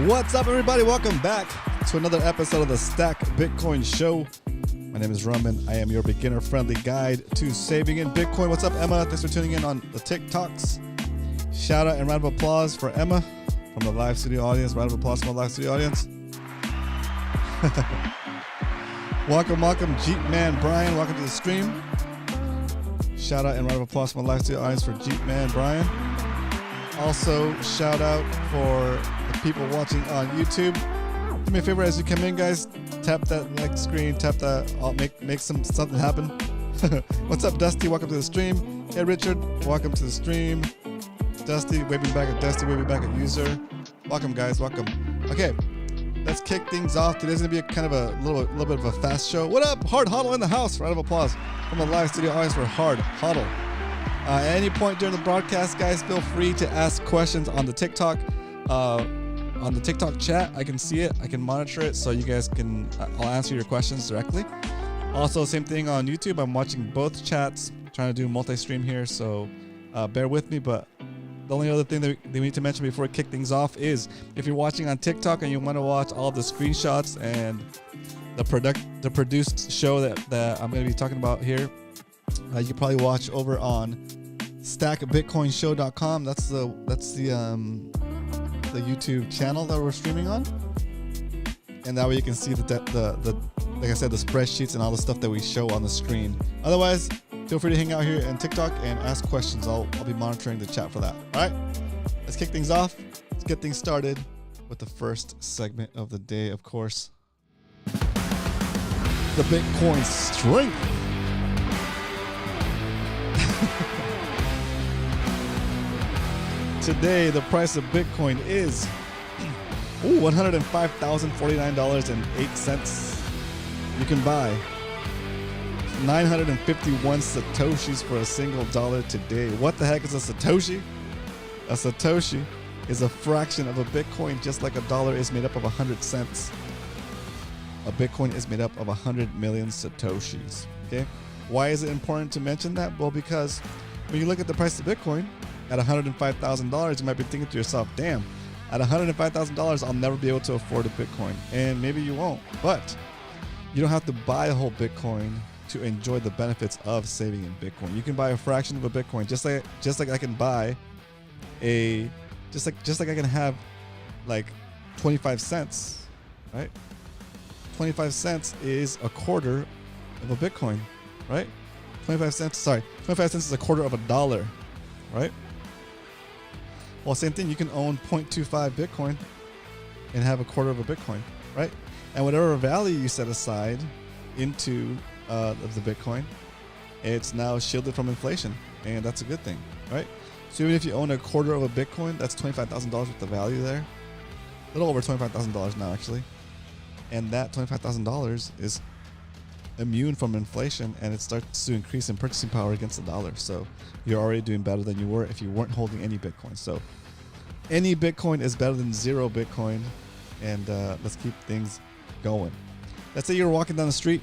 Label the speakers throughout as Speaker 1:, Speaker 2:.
Speaker 1: What's up, everybody? Welcome back to another episode of the Stack Bitcoin Show. My name is Raman. I am your beginner-friendly guide to saving in Bitcoin. What's up, Emma? Thanks for tuning in on the TikToks. Shout out and round of applause for Emma from the live studio audience. Round of applause from the live studio audience. welcome, Jeep Man Brian. Welcome to the stream. Shout out and round of applause from the live studio audience for Jeep Man Brian. Also, shout out for the people watching on YouTube. Do me a favor as you come in, guys. Tap that like screen. Tap that. I'll make something happen. What's up, Dusty? Welcome to the stream. Hey, Richard. Welcome to the stream. Dusty, waving back at Dusty, waving back at user. Welcome, guys. Welcome. Okay, let's kick things off. Today's gonna be a kind of a little bit of a fast show. What up, Hard Huddle in the house? Round of applause from the live studio audience for Hard Huddle. At any point during the broadcast, guys, feel free to ask questions on the TikTok. On the TikTok chat, I can see it. I can monitor it, so you guys can. I'll answer your questions directly. Also, same thing on YouTube. I'm watching both chats. I'm trying to do multi-stream here, so bear with me. But the only other thing that we need to mention before we kick things off is if you're watching on TikTok and you want to watch all the screenshots and the produced show that I'm going to be talking about here, you can probably watch over on stackbitcoinshow.com. That's the YouTube channel that we're streaming on, and that way you can see the like I said, the spreadsheets and all the stuff that we show on the screen. Otherwise, feel free to hang out here in TikTok and ask questions. I'll be monitoring the chat for that. All right, let's kick things off. Let's get things started with the first segment of the day, of course, the Bitcoin strength. Today, the price of Bitcoin is $105,049.08. You can buy 951 Satoshis for a single dollar today. What the heck is a Satoshi? A Satoshi is a fraction of a Bitcoin, just like a dollar is made up of 100 cents. A Bitcoin is made up of 100 million Satoshis. Okay? Why is it important to mention that? Well, because when you look at the price of Bitcoin, at $105,000, you might be thinking to yourself, damn, at $105,000, I'll never be able to afford a Bitcoin. And maybe you won't, but you don't have to buy a whole Bitcoin to enjoy the benefits of saving in Bitcoin. You can buy a fraction of a Bitcoin, just like I can buy just like I can have like 25 cents, right? 25 cents is a quarter of a Bitcoin, right? 25 cents is a quarter of a dollar, right? Well, same thing, you can own 0.25 Bitcoin and have a quarter of a Bitcoin, right? And whatever value you set aside into the Bitcoin, it's now shielded from inflation, and that's a good thing, right? So even if you own a quarter of a Bitcoin, that's $25,000 worth of value there. A little over $25,000 now, actually. And that $25,000 is immune from inflation, and it starts to increase in purchasing power against the dollar. So you're already doing better than you were if you weren't holding any Bitcoin. So any Bitcoin is better than zero Bitcoin, and let's keep things going. Let's say you're walking down the street,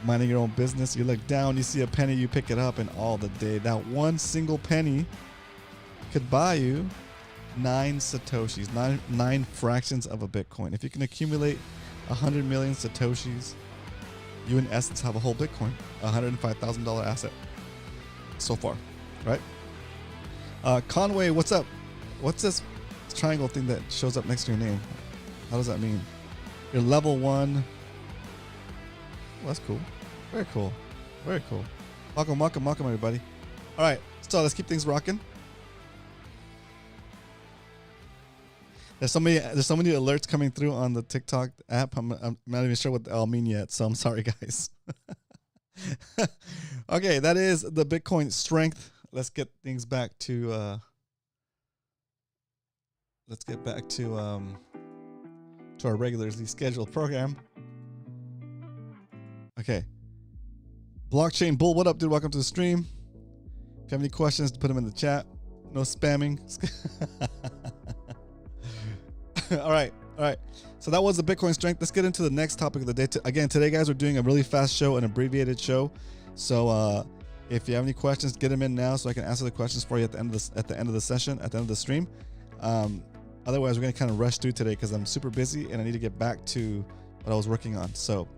Speaker 1: minding your own business. You look down, you see a penny, you pick it up, and all the day, that one single penny could buy you 9 Satoshis, nine fractions of a Bitcoin. If you can accumulate 100 million Satoshis, you in essence have a whole Bitcoin, $105,000 asset so far, right? Conway, what's up? What's this triangle thing that shows up next to your name? How does that mean? You're level 1. Oh, that's cool. Very cool. Very cool. Welcome, everybody. All right, so let's keep things rocking. There's so many alerts coming through on the TikTok app. I'm not even sure what they all mean yet, so I'm sorry, guys. Okay, that is the Bitcoin strength. Let's get things back to our regularly scheduled program. Okay. Blockchain Bull, what up, dude? Welcome to the stream. If you have any questions, put them in the chat. No spamming. All right. So that was the Bitcoin strength. Let's get into the next topic of the day. Again, today, guys, we're doing a really fast show, an abbreviated show. So if you have any questions, get them in now so I can answer the questions for you at the end of the session, at the end of the stream. Otherwise, we're going to kind of rush through today because I'm super busy and I need to get back to what I was working on. So,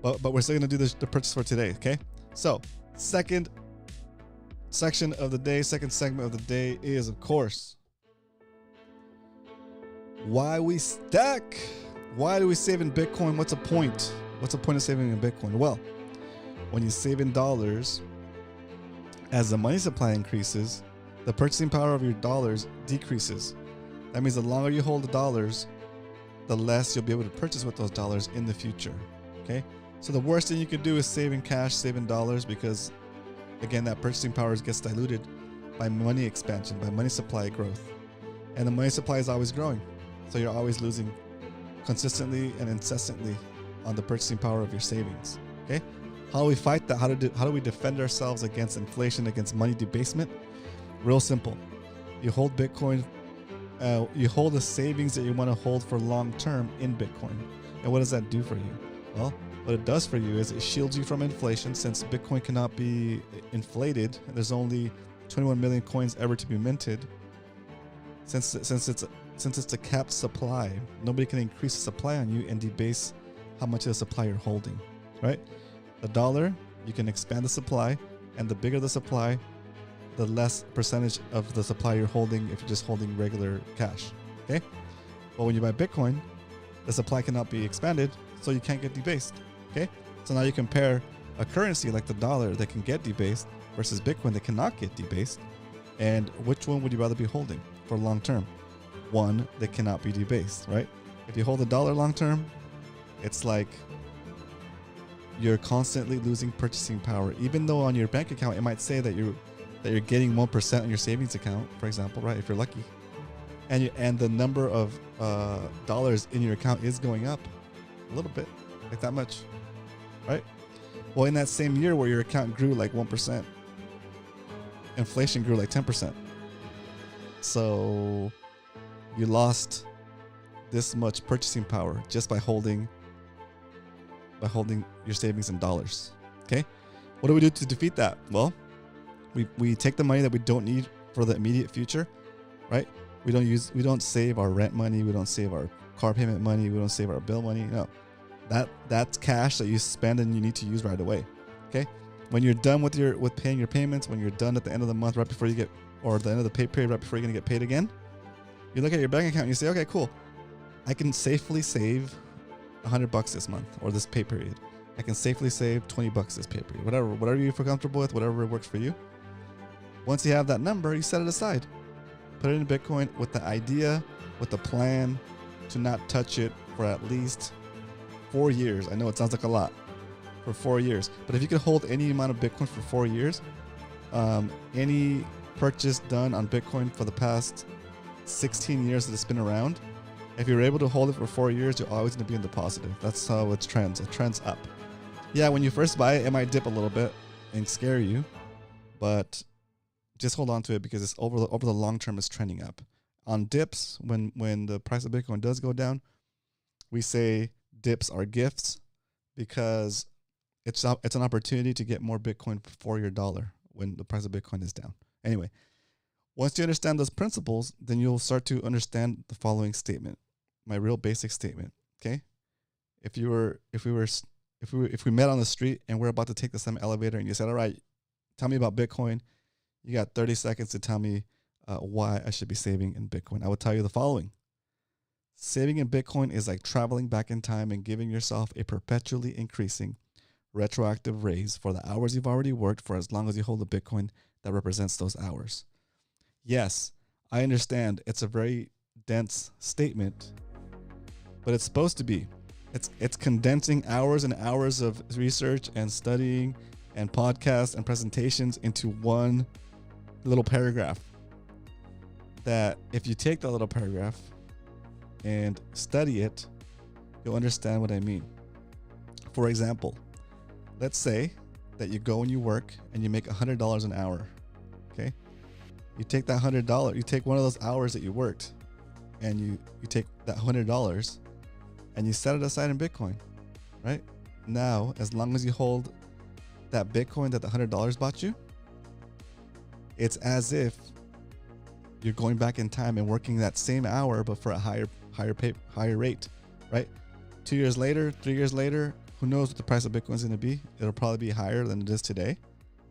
Speaker 1: but we're still going to do the purchase for today. Okay. So second section of the day, second segment of the day is, of course, why we stack. Why do we save in Bitcoin? What's the point? What's the point of saving in Bitcoin? Well, when you save in dollars, as the money supply increases, the purchasing power of your dollars decreases. That means the longer you hold the dollars, the less you'll be able to purchase with those dollars in the future. Okay? So the worst thing you could do is save in cash, save in dollars, because again, that purchasing power gets diluted by money expansion, by money supply growth. And the money supply is always growing. So you're always losing consistently and incessantly on the purchasing power of your savings. Okay? How do we fight that? How do we defend ourselves against inflation, against money debasement? Real simple. You hold Bitcoin, you hold the savings that you want to hold for long term in Bitcoin. And what does that do for you? Well, what it does for you is it shields you from inflation, since Bitcoin cannot be inflated. There's only 21 million coins ever to be minted. Since it's a capped supply, nobody can increase the supply on you and debase how much of the supply you're holding, right? The dollar, you can expand the supply, and the bigger the supply, the less percentage of the supply you're holding if you're just holding regular cash, okay? But when you buy Bitcoin, the supply cannot be expanded, so you can't get debased, okay? So now you compare a currency like the dollar that can get debased versus Bitcoin that cannot get debased, and which one would you rather be holding for long term? One that cannot be debased, right? If you hold the dollar long term, it's like you're constantly losing purchasing power. Even though on your bank account it might say that you're getting 1% on your savings account, for example, right? If you're lucky, and the number of dollars in your account is going up a little bit, like that much, right? Well, in that same year where your account grew like 1%, inflation grew like 10%. So you lost this much purchasing power just by holding your savings in dollars. Okay, what do we do to defeat that? Well, we take the money that we don't need for the immediate future, right? We don't save our rent money, we don't save our car payment money, we don't save our bill money. No, that's cash that you spend and you need to use right away. Okay, when you're done with paying your payments, when you're done at the end of the month, right before you get, or at the end of the pay period, right before you're gonna get paid again, you look at your bank account and you say, okay, cool, I can safely save $100 this month or this pay period. I can safely save $20 this pay period. Whatever you feel comfortable with, whatever works for you. Once you have that number, you set it aside. Put it in Bitcoin with the idea, with the plan to not touch it for at least 4 years. I know it sounds like a lot, for 4 years. But if you could hold any amount of Bitcoin for 4 years, any purchase done on Bitcoin for the past 16 years that it's been around, if you're able to hold it for 4 years, you're always going to be in the positive. That's how it trends. It trends up. Yeah, when you first buy it, it might dip a little bit and scare you, but just hold on to it because it's over the long term, it's trending up. On dips, when the price of Bitcoin does go down, we say dips are gifts because it's an opportunity to get more Bitcoin for your dollar when the price of Bitcoin is down. Anyway, once you understand those principles, then you'll start to understand the following statement, my real basic statement. Okay, if we met on the street and we're about to take the same elevator and you said, all right, tell me about Bitcoin. You got 30 seconds to tell me why I should be saving in Bitcoin. I would tell you the following. Saving in Bitcoin is like traveling back in time and giving yourself a perpetually increasing retroactive raise for the hours you've already worked for as long as you hold a Bitcoin that represents those hours. Yes, I understand it's a very dense statement, but it's supposed to be. It's condensing hours and hours of research and studying and podcasts and presentations into one little paragraph. That if you take that little paragraph and study it, you'll understand what I mean. For example, let's say that you go and you work and you make $100 an hour. Okay, you take that $100, you take one of those hours that you worked, and you take that $100 and you set it aside in Bitcoin. Right now, as long as you hold that Bitcoin that the $100 bought you, it's as if you're going back in time and working that same hour, but for a higher rate, right? 2 years later, 3 years later, who knows what the price of Bitcoin is going to be? It'll probably be higher than it is today,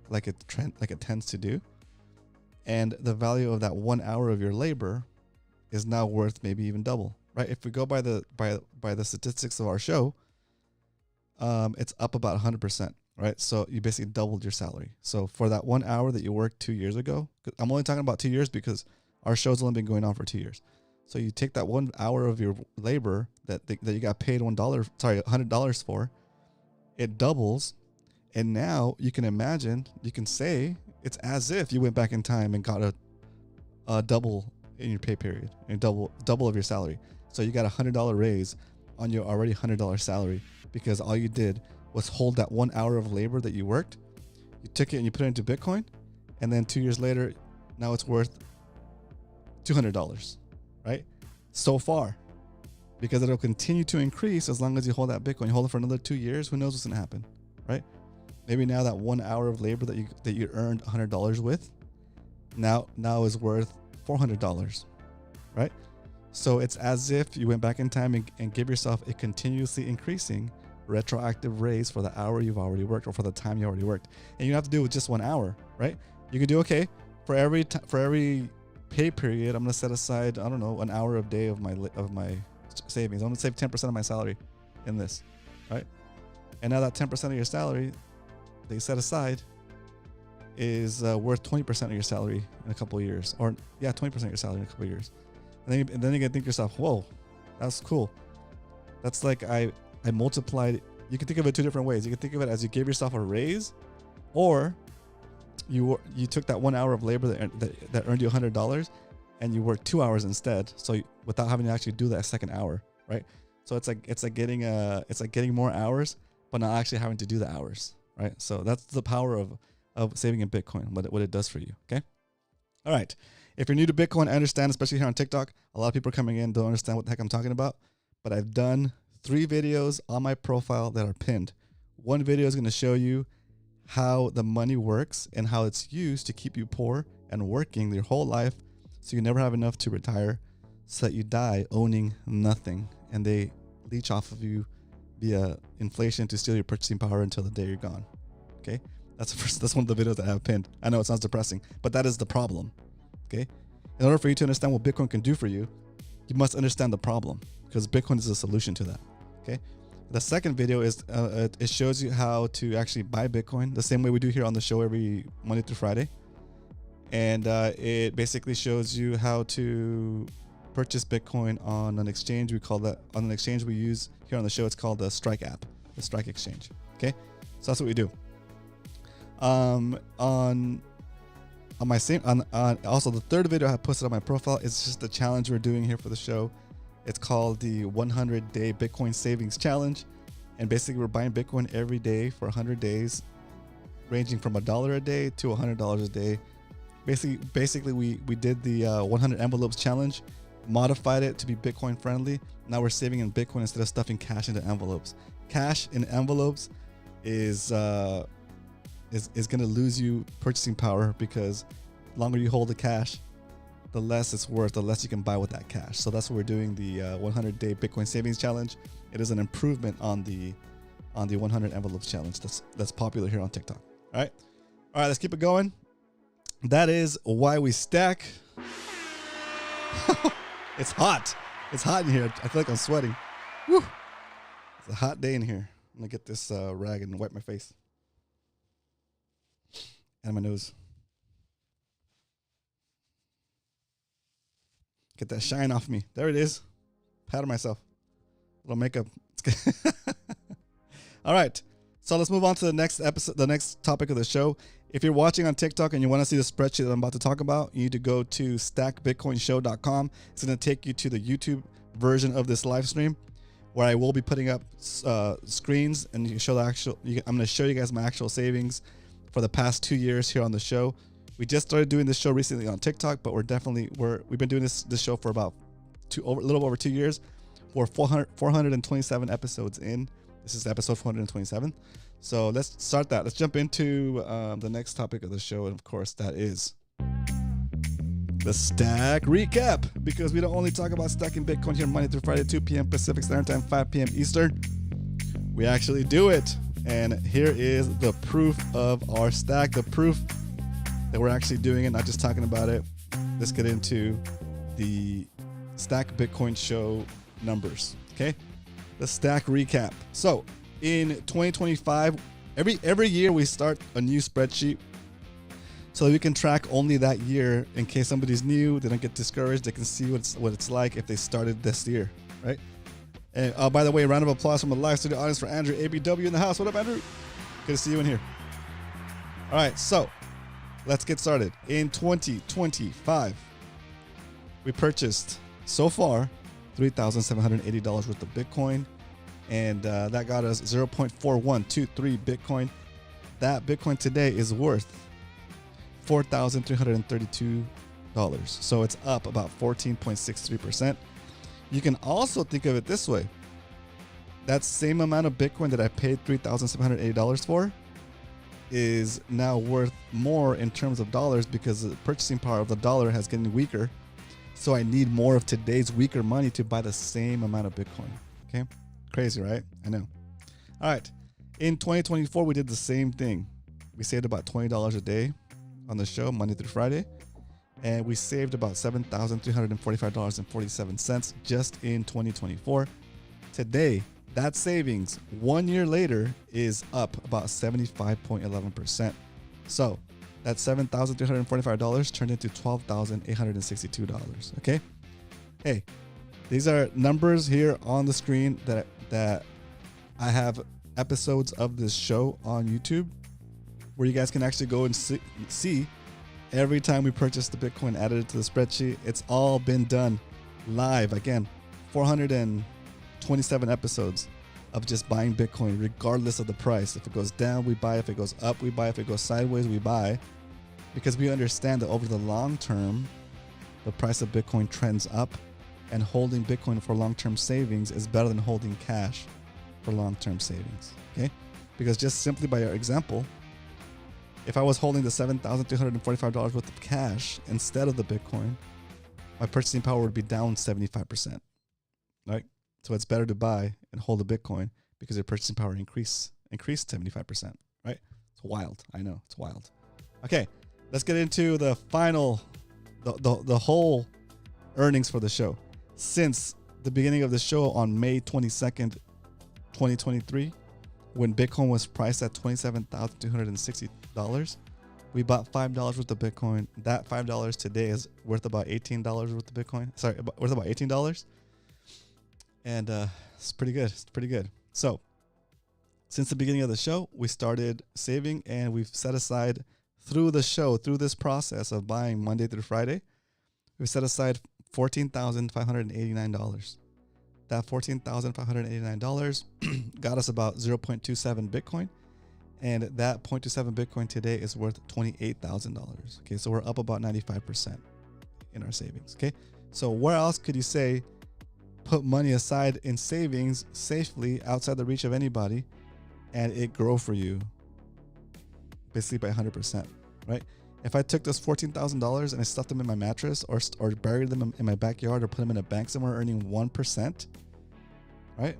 Speaker 1: like it tends to do. And the value of that 1 hour of your labor is now worth maybe even double, right? If we go by the statistics of our show, it's up about 100%, right? So you basically doubled your salary. So for that 1 hour that you worked 2 years ago, I'm only talking about 2 years because our show's only been going on for 2 years. So you take that 1 hour of your labor that you got paid $100 for, it doubles, and now you can imagine, you can say it's as if you went back in time and got a double in your pay period, and double of your salary. So you got $100 raise on your already $100 salary because all you did was hold that 1 hour of labor that you worked, you took it and you put it into Bitcoin, and then 2 years later, now it's worth $200, right? So far, because it'll continue to increase as long as you hold that Bitcoin. You hold it for another 2 years, who knows what's gonna happen, right? Maybe now that 1 hour of labor that you earned $100 with, now is worth $400, right? So it's as if you went back in time and give yourself a continuously increasing retroactive raise for the hour you've already worked, or for the time you already worked. And you don't have to do it with just 1 hour, right? You could do, okay, for every pay period, I'm gonna set aside, I don't know, an hour of day of my savings. I'm gonna save 10% of my salary in this, right? And now that 10% of your salary that you set aside is worth 20% of your salary in a couple of years, or 20% of your salary in a couple of years. And then you can think to yourself, whoa, that's cool. That's like I multiplied. You can think of it two different ways. You can think of it as you gave yourself a raise, or you took that 1 hour of labor that earned you $100 and you worked 2 hours instead. So without having to actually do that second hour, right? So it's like getting more hours, but not actually having to do the hours, right? So that's the power of saving in Bitcoin, what it does for you. Okay. All right. If you're new to Bitcoin, I understand, especially here on TikTok, a lot of people are coming in, don't understand what the heck I'm talking about, but I've done 3 videos on my profile that are pinned. One video is going to show you how the money works and how it's used to keep you poor and working your whole life so you never have enough to retire, so that you die owning nothing and they leech off of you via inflation to steal your purchasing power until the day you're gone. Okay, that's one of the videos that I have pinned. I know it sounds depressing, but that is the problem. Okay, in order for you to understand what Bitcoin can do for you, you must understand the problem, because Bitcoin is a solution to that. Okay, the second video is it shows you how to actually buy Bitcoin the same way we do here on the show every Monday through Friday, and it basically shows you how to purchase Bitcoin on an exchange. We call that, on an exchange we use here on the show, it's called the Strike app, the Strike exchange. Okay, so that's what we do. Also the third video I have posted on my profile is just the challenge we're doing here for the show. It's called the 100-day Bitcoin savings challenge, and basically we're buying Bitcoin every day for 100 days, ranging from $1 a day to $100 a day. Basically we did the 100 envelopes challenge, modified it to be Bitcoin friendly. Now we're saving in Bitcoin instead of stuffing cash into envelopes. Cash in envelopes is going to lose you purchasing power, because the longer you hold the cash, the less it's worth, the less you can buy with that cash. So that's what we're doing, the 100-day Bitcoin savings challenge. It is an improvement on the 100 envelopes challenge that's popular here on TikTok. All right, let's keep it going. That is why we stack. It's hot. It's hot in here. I feel like I'm sweating. Woo. It's a hot day in here. I'm gonna get this rag and wipe my face and my nose. Get that shine off me. There it is. Pat myself. A little makeup. All right. So let's move on to the next episode, the next topic of the show. If you're watching on TikTok and you want to see the spreadsheet that I'm about to talk about, you need to go to stackbitcoinshow.com. It's going to take you to the YouTube version of this live stream, where I will be putting up screens, and you can show the actual. I'm going to show you guys my actual savings for the past 2 years here on the show. We just started doing this show recently on TikTok, but we've been doing this show for about a little over 2 years. We're 427 episodes in. This is episode 427. So let's start that. Let's jump into the next topic of the show, and of course that is the stack recap, because we don't only talk about stacking Bitcoin here Monday through Friday, 2 p.m. Pacific Standard Time, 5 p.m. Eastern. We actually do it. And here is the proof of our stack, the proof that we're actually doing it, not just talking about it. Let's get into the Stack Bitcoin show numbers, okay? The stack recap. So in 2025, every year we start a new spreadsheet so that we can track only that year in case somebody's new, they don't get discouraged, they can see what it's like if they started this year, right? And by the way, a round of applause from the live studio audience for Andrew ABW in the house. What up, Andrew? Good to see you in here. All right, so let's get started. In 2025, we purchased so far $3,780 worth of Bitcoin, and that got us 0.4123 Bitcoin. That Bitcoin today is worth $4,332. So it's up about 14.63%. You can also think of it this way. That same amount of Bitcoin that I paid $3,780 for is now worth more in terms of dollars because the purchasing power of the dollar has getting weaker. So I need more of today's weaker money to buy the same amount of Bitcoin. Okay? Crazy, right? I know. All right. In 2024, we did the same thing. We saved about $20 a day on the show, Monday through Friday. And we saved about $7,345.47 just in 2024. Today, that savings 1 year later is up about 75.11%. So that $7,345 turned into $12,862. Okay. Hey, these are numbers here on the screen that I have episodes of this show on YouTube where you guys can actually go and see every time we purchase the Bitcoin, added it to the spreadsheet. It's all been done live. Again, 427 episodes of just buying Bitcoin regardless of the price. If it goes down, we buy. If it goes up, we buy. If it goes sideways, we buy. Because we understand that over the long term, the price of Bitcoin trends up, and holding Bitcoin for long-term savings is better than holding cash for long-term savings. Okay? Because just simply by our example, if I was holding the $7,345 worth of cash instead of the Bitcoin, my purchasing power would be down 75%. Right? So it's better to buy and hold the Bitcoin because your purchasing power increased 75%. Right? It's wild. I know. It's wild. Okay. Let's get into the final, the whole earnings for the show. Since the beginning of the show on May 22nd, 2023, when Bitcoin was priced at $27,260, we bought $5 worth of Bitcoin. That $5 today is worth about $18 worth of Bitcoin. Sorry, worth about $18. And it's pretty good. It's pretty good. So since the beginning of the show, we started saving, and we've set aside through the show, through this process of buying Monday through Friday, we set aside $14,589. That $14,589 got us about 0.27 Bitcoin. And that 0.27 Bitcoin today is worth $28,000. Okay, so we're up about 95% in our savings. Okay, so where else could you say put money aside in savings safely outside the reach of anybody and it grow for you basically by 100%, right? If I took those $14,000 and I stuffed them in my mattress or buried them in my backyard or put them in a bank somewhere earning 1%, right?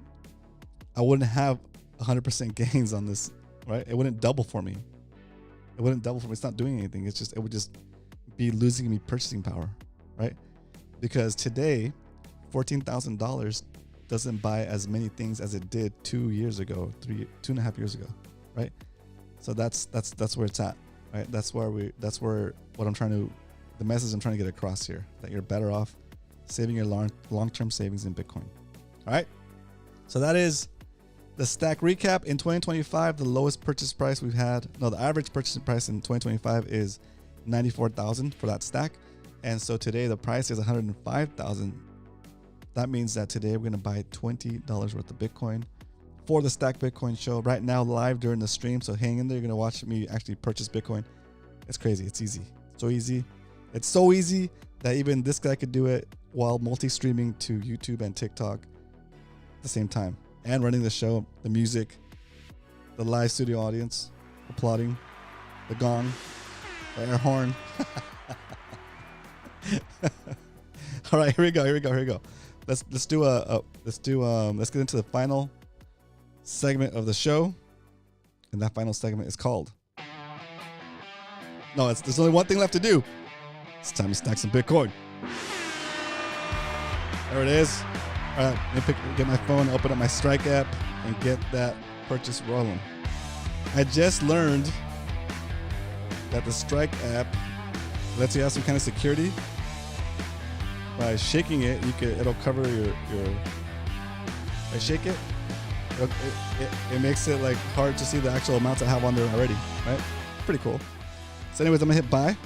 Speaker 1: I wouldn't have 100% gains on this, right? It wouldn't double for me. It wouldn't double for me. It's not doing anything. It would just be losing me purchasing power, right? Because today, $14,000 doesn't buy as many things as it did 2 years ago, 2.5 years ago, right? So that's where it's at, right? That's where what I'm trying to, the message I'm trying to get across here, that you're better off saving your long-term savings in Bitcoin. All right. So that is the stack recap. In 2025, the lowest purchase price we've had, the average purchase price in 2025 is $94,000 for that stack. And so today the price is $105,000. That means that today we're going to buy $20 worth of Bitcoin for the Stack Bitcoin show right now live during the stream. So hang in there. You're going to watch me actually purchase Bitcoin. It's crazy. It's easy. So easy. It's so easy that even this guy could do it while multi-streaming to YouTube and TikTok at the same time and running the show, the music, the live studio audience, applauding, the gong, the air horn. All right, here we go. Let's get into the final segment of the show, and that final segment is called. No, there's only one thing left to do. It's time to stack some Bitcoin. There it is. All right, let me get my phone, open up my Strike app, and get that purchase rolling. I just learned that the Strike app lets you have some kind of security. By shaking it, it'll cover your. I shake it. It makes it like hard to see the actual amounts I have on there already. Right? Pretty cool. So, anyways, I'm gonna hit buy.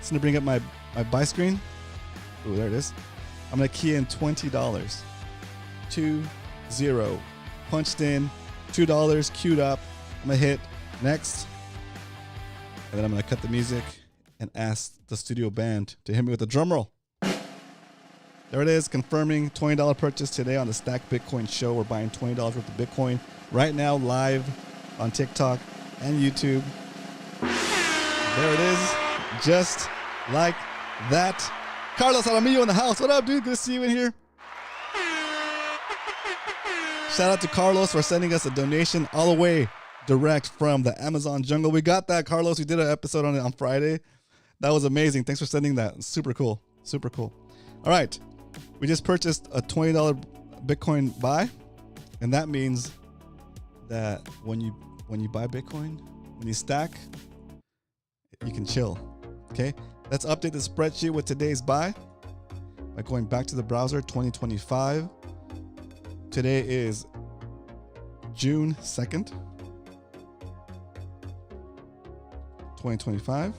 Speaker 1: It's gonna bring up my buy screen. Ooh, there it is. I'm gonna key in $20. 20 punched in. $2 queued up. I'm gonna hit next, and then I'm gonna cut the music and ask the studio band to hit me with a drum roll. There it is, confirming $20 purchase today on the Stack Bitcoin show. We're buying $20 worth of Bitcoin right now, live on TikTok and YouTube. There it is, just like that. Carlos Aramillo in the house. What up, dude? Good to see you in here. Shout out to Carlos for sending us a donation all the way direct from the Amazon jungle. We got that, Carlos. We did an episode on it on Friday. That was amazing. Thanks for sending that. Super cool. Super cool. All right. We just purchased a $20 Bitcoin buy. And that means that when you buy Bitcoin, when you stack, you can chill. Okay. Let's update the spreadsheet with today's buy by going back to the browser. 2025. Today is June 2nd, 2025.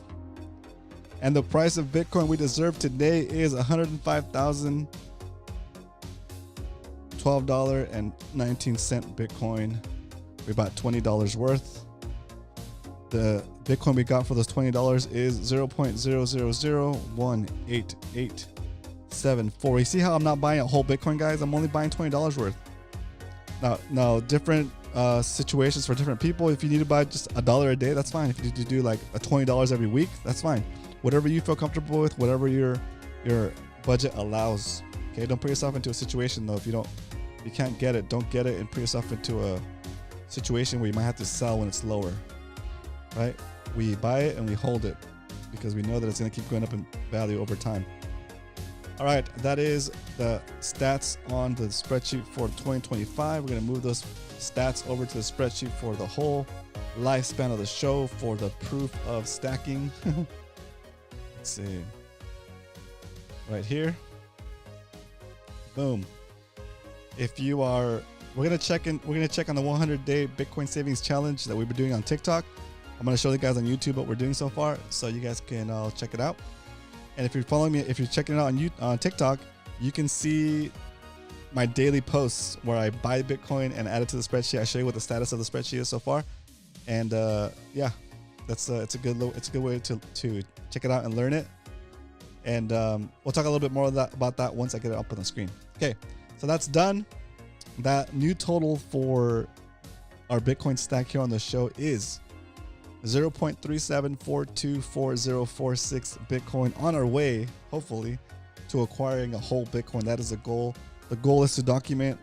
Speaker 1: And the price of Bitcoin we deserve today is $105,012.19 Bitcoin. We bought $20 worth. The Bitcoin we got for those $20 is 0.00018874. You see how I'm not buying a whole Bitcoin, guys? I'm only buying $20 worth. Now, different situations for different people. If you need to buy just $1 a day, that's fine. If you need to do like a $20 every week, that's fine. Whatever you feel comfortable with, whatever your budget allows. Okay, don't put yourself into a situation though. If you can't get it, don't get it and put yourself into a situation where you might have to sell when it's lower. Right? We buy it and we hold it because we know that it's going to keep going up in value over time. All right, that is the stats on the spreadsheet for 2025. We're going to move those stats over to the spreadsheet for the whole lifespan of the show for the proof of stacking. Let's see. Right here. Boom. If you are, we're going to check on the 100-day Bitcoin savings challenge that we've been doing on TikTok. I'm going to show you guys on YouTube what we're doing so far so you guys can check it out. And if you're following me, if you're checking it out on TikTok, you can see my daily posts where I buy Bitcoin and add it to the spreadsheet. I show you what the status of the spreadsheet is so far. And yeah, it's a good way to check it out and learn it. And we'll talk a little bit more about that once I get it up on the screen. Okay, so that's done. That new total for our Bitcoin stack here on the show is 0.37424046 Bitcoin, on our way, hopefully, to acquiring a whole Bitcoin. That is the goal. The goal is to document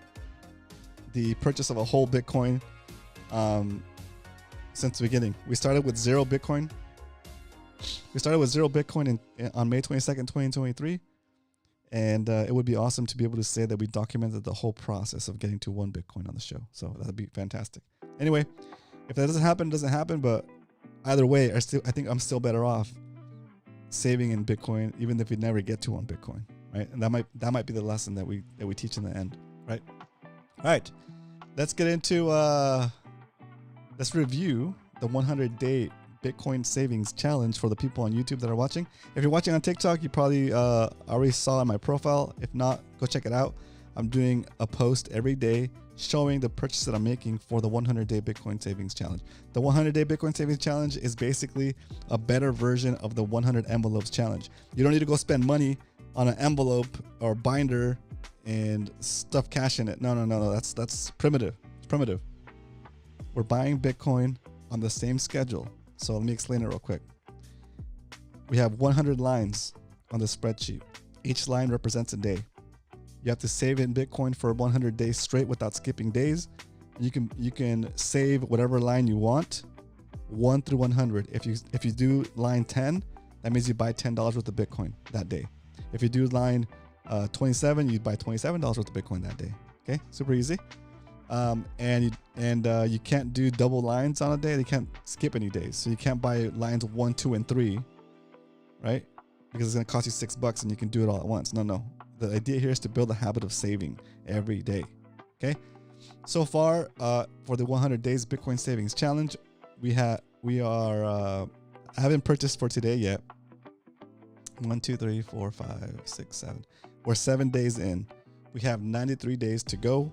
Speaker 1: the purchase of a whole Bitcoin since the beginning. We started with 0 Bitcoin. We started with 0 Bitcoin on May 22nd, 2023. And it would be awesome to be able to say that we documented the whole process of getting to 1 Bitcoin on the show. So that would be fantastic. Anyway, if that doesn't happen, it doesn't happen. But either way, I think I'm still better off saving in Bitcoin, even if we never get to 1 Bitcoin, right? And that might be the lesson that we teach in the end, right? All right, let's get into let's review the 100-day Bitcoin savings challenge for the people on YouTube that are watching. If you're watching on TikTok, you probably already saw in my profile. If not, go check it out. I'm doing a post every day showing the purchase that I'm making for the 100-day Bitcoin savings challenge. The 100-day Bitcoin savings challenge is basically a better version of the 100 envelopes challenge. You don't need to go spend money on an envelope or binder and stuff cash in it. No. That's primitive. It's primitive. We're buying Bitcoin on the same schedule. So let me explain it real quick. we have 100 lines on the spreadsheet. Each line represents a day. You have to save in Bitcoin for 100 days straight without skipping days. You can save whatever line you want, 1 through 100. If you do line 10, that means you buy $10 worth of Bitcoin that day. If you do line 27, you buy $27 worth of Bitcoin that day. Okay, super easy. And you can't do double lines on a day. They can't skip any days, so you can't buy lines 1, 2, and 3, right? Because it's gonna cost you $6 and you can do it all at once. No. The idea here is to build a habit of saving every day. Okay. So far, for the 100 days Bitcoin savings challenge, I haven't purchased for today yet. 1, 2, 3, 4, 5, 6, 7. We're 7 days in. We have 93 days to go.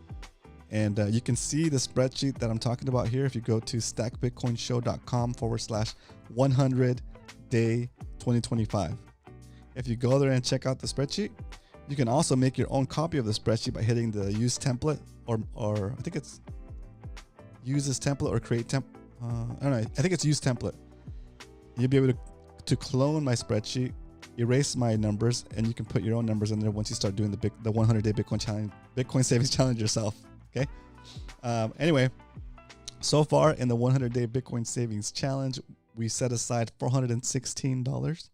Speaker 1: And you can see the spreadsheet that I'm talking about here if you go to stackbitcoinshow.com/100day 2025. If you go there and check out the spreadsheet, you can also make your own copy of the spreadsheet by hitting the use template or I think it's use this template or create template. I don't know. I think it's use template. You'll be able to clone my spreadsheet, erase my numbers, and you can put your own numbers in there once you start doing the 100-day Bitcoin challenge, Bitcoin savings challenge yourself. Okay. Anyway, so far in the 100-day Bitcoin savings challenge, we set aside $416,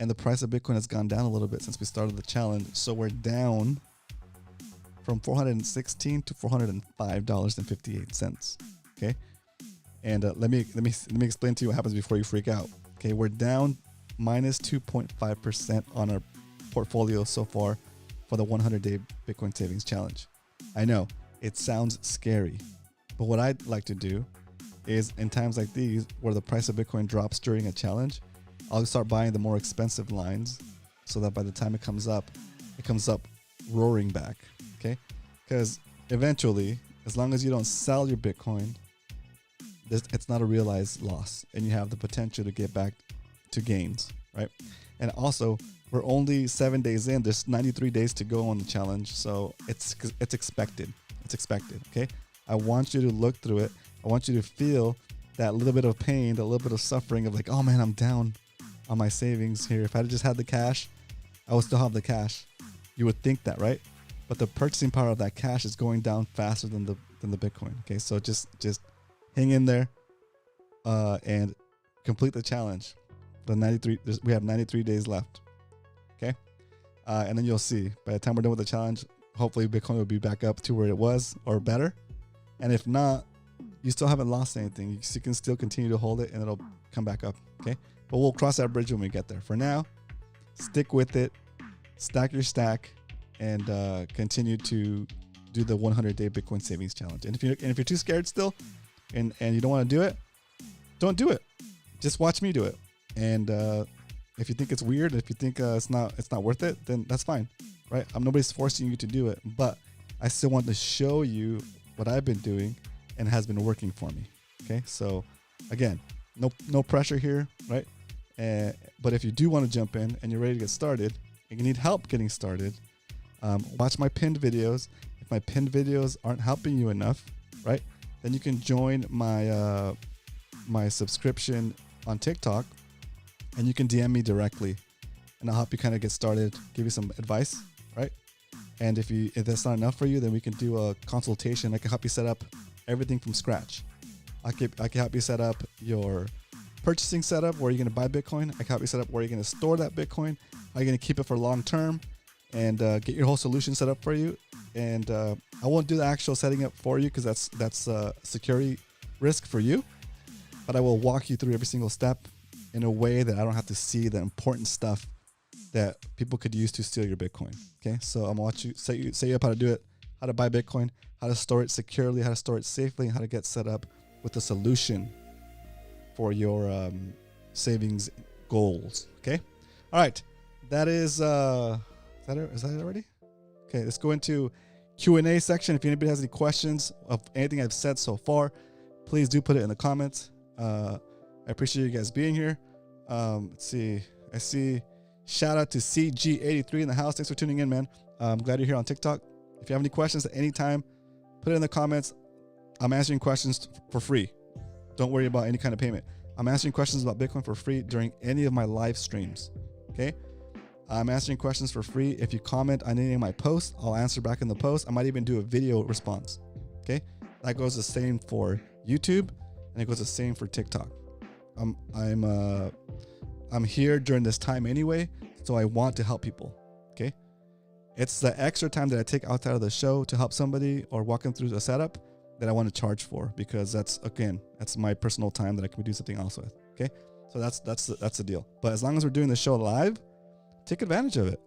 Speaker 1: and the price of Bitcoin has gone down a little bit since we started the challenge. So we're down from $416 to $405.58. Okay. And let me explain to you what happens before you freak out. Okay, we're down minus 2.5% on our portfolio so far for the 100-day Bitcoin savings challenge. I know it sounds scary, but what I'd like to do is in times like these where the price of Bitcoin drops during a challenge, I'll start buying the more expensive lines so that by the time it comes up roaring back. Okay, because eventually, as long as you don't sell your Bitcoin, it's not a realized loss, and you have the potential to get back to gains, right? And also, we're only 7 days in. There's 93 days to go on the challenge, so it's expected. It's expected. Okay. I want you to look through it. I want you to feel that little bit of pain, that little bit of suffering of like, oh man, I'm down on my savings here. If I just had the cash, I would still have the cash. You would think that, right? But the purchasing power of that cash is going down faster than the Bitcoin. Okay, so just hang in there, and complete the challenge. We have 93 days left. Okay, and then you'll see by the time we're done with the challenge, hopefully Bitcoin will be back up to where it was or better. And if not, you still haven't lost anything. You can still continue to hold it and it'll come back up. Okay, but we'll cross that bridge when we get there. For now, stick with it, stack your stack, and continue to do the 100-day Bitcoin savings challenge. And if you're too scared still, and you don't want to do it, don't do it. Just watch me do it. And if you think it's weird, if you think it's not worth it, then that's fine, right? Nobody's forcing you to do it, but I still want to show you what I've been doing and has been working for me. Okay, so again, no pressure here, right? But if you do want to jump in and you're ready to get started and you need help getting started, watch my pinned videos. If my pinned videos aren't helping you enough, right, then you can join my my subscription on TikTok, and you can DM me directly, and I'll help you kind of get started, give you some advice, right? And if that's not enough for you, then we can do a consultation. I can help you set up everything from scratch. I can help you set up your purchasing setup where you're going to buy Bitcoin. I can help you set up where you're going to store that Bitcoin. How you're going to keep it for long term, and get your whole solution set up for you. And I won't do the actual setting up for you because that's a security risk for you. But I will walk you through every single step in a way that I don't have to see the important stuff that people could use to steal your Bitcoin. Okay, so I'm gonna set you up how to do it, how to buy Bitcoin, how to store it securely, how to store it safely, and how to get set up with a solution for your savings goals. Okay, all right, that is that it already? Okay, let's go into Q&A section. If anybody has any questions of anything I've said so far, please do put it in the comments. I appreciate you guys being here. Let's see. I see shout out to CG83 in the house. Thanks for tuning in, man. I'm glad you're here on TikTok. If you have any questions at any time, put it in the comments. I'm answering questions for free. Don't worry about any kind of payment. I'm answering questions about Bitcoin for free during any of my live streams. Okay. I'm answering questions for free. If you comment on any of my posts, I'll answer back in the post. I might even do a video response. Okay. That goes the same for YouTube, and it goes the same for TikTok. I'm here during this time anyway, so I want to help people. Okay. It's the extra time that I take outside of the show to help somebody or walk them through the setup that I want to charge for, because that's my personal time that I can do something else with. Okay. So that's the deal. But as long as we're doing the show live, take advantage of it.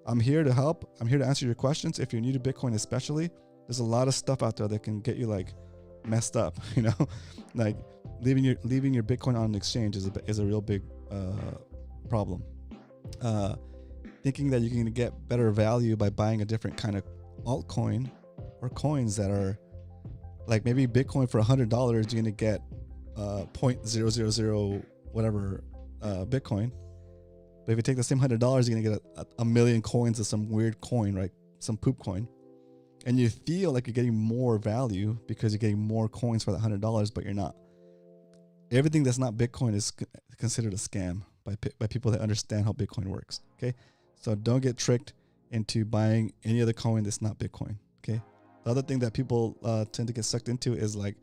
Speaker 1: I'm here to help. I'm here to answer your questions. If you're new to Bitcoin especially, there's a lot of stuff out there that can get you like messed up, you know, like leaving your Bitcoin on an exchange is a real big problem. Thinking that you can get better value by buying a different kind of altcoin or coins that are like maybe Bitcoin for $100, you're going to get 0.000 whatever Bitcoin. But if you take the same $100, you're going to get a million coins of some weird coin, right? Some poop coin. And you feel like you're getting more value because you're getting more coins for that $100, but you're not. Everything that's not Bitcoin is considered a scam by people that understand how Bitcoin works. Okay. So don't get tricked into buying any other coin that's not Bitcoin. Okay. The other thing that people tend to get sucked into is like,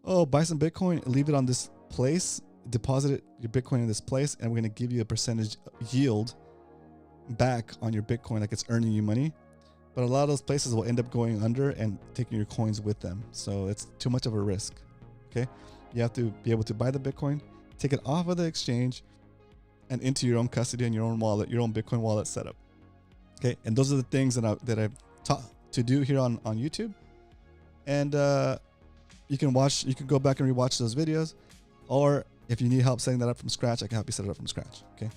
Speaker 1: oh, buy some Bitcoin, leave it on this place, deposit your Bitcoin in this place, and we're going to give you a percentage yield back on your Bitcoin, like it's earning you money. But a lot of those places will end up going under and taking your coins with them. So it's too much of a risk. Okay. You have to be able to buy the Bitcoin, take it off of the exchange and into your own custody and your own wallet, your own Bitcoin wallet setup. Okay. And those are the things that I've taught to do here on YouTube. And you can go back and rewatch those videos, or if you need help setting that up from scratch, I can help you set it up from scratch. Okay.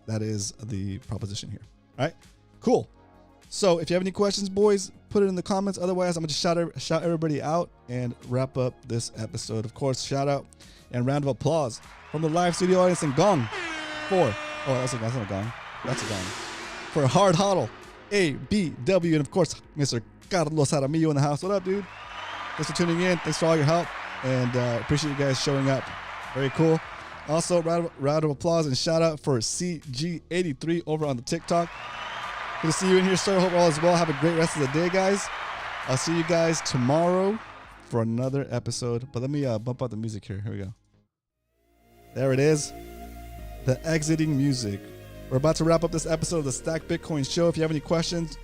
Speaker 1: That is the proposition here. All right, cool. So if you have any questions, boys, put it in the comments. Otherwise, I'm going to shout everybody out and wrap up this episode. Of course, shout out and round of applause from the live studio audience in Gong that's not a gong. That's a gong. For Hard Hodl, ABW, and of course, Mr. Carlos Jaramillo in the house. What up, dude? Thanks for tuning in. Thanks for all your help, and appreciate you guys showing up. Very cool. Also, round of applause and shout out for CG83 over on the TikTok. Good to see you in here, sir. Hope all is well. Have a great rest of the day, guys. I'll see you guys tomorrow for another episode. But let me bump out the music here. Here we go. There it is. The exiting music. We're about to wrap up this episode of the Stack Bitcoin Show. If you have any questions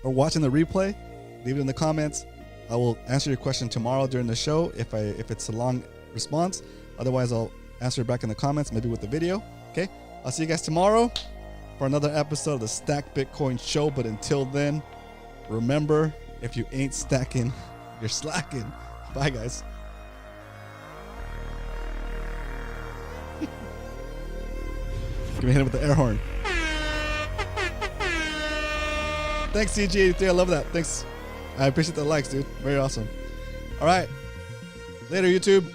Speaker 1: or watching the replay, leave it in the comments. I will answer your question tomorrow during the show if it's a long response. Otherwise, I'll answer it back in the comments, maybe with the video. Okay. I'll see you guys tomorrow for another episode of the Stack Bitcoin Show. But until then, remember, if you ain't stacking, you're slacking. Bye, guys. Give me a hit with the air horn. Thanks, CG83. I love that. Thanks. I appreciate the likes, dude. Very awesome. All right. Later, YouTube.